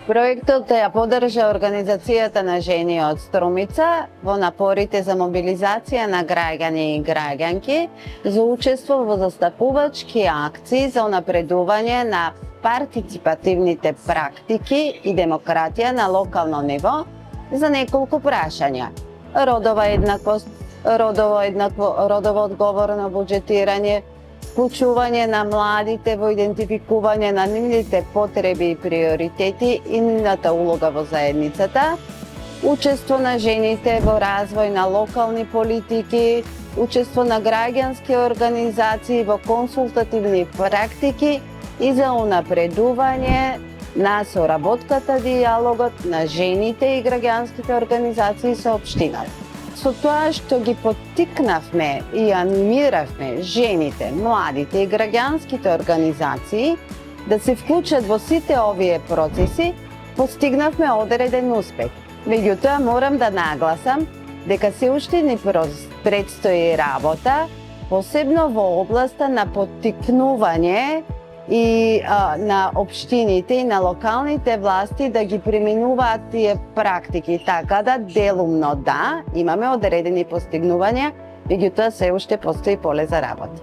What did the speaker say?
Проектот ја поддржа организацијата на жени од Струмица во напорите за мобилизација на граѓани и граѓанки за учество во застапувачки акции за унапредување на партиципативните практики и демократија на локално ниво за неколку прашања: родова еднаквост, родово одговорно буџетирање, вклучување на младите во идентификување на нивните потреби и приоритети и нивната улога во заедницата, учество на жените во развој на локални политики, учество на граѓански организации во консултативни практики и за унапредување на соработката, дијалогот на жените и граѓанските организации со општината. Со тоа што ги поттикнавме и анимиравме жените, младите и граѓанските организации да се вклучат во сите овие процеси, постигнавме одреден успех. Меѓутоа, морам да нагласам дека се уште ни предстои работа, посебно во областа на поттикнување и на општините и на локалните власти да ги применуваат тие практики, така да делумно имаме одредени постигнувања, меѓутоа се уште постои поле за работа.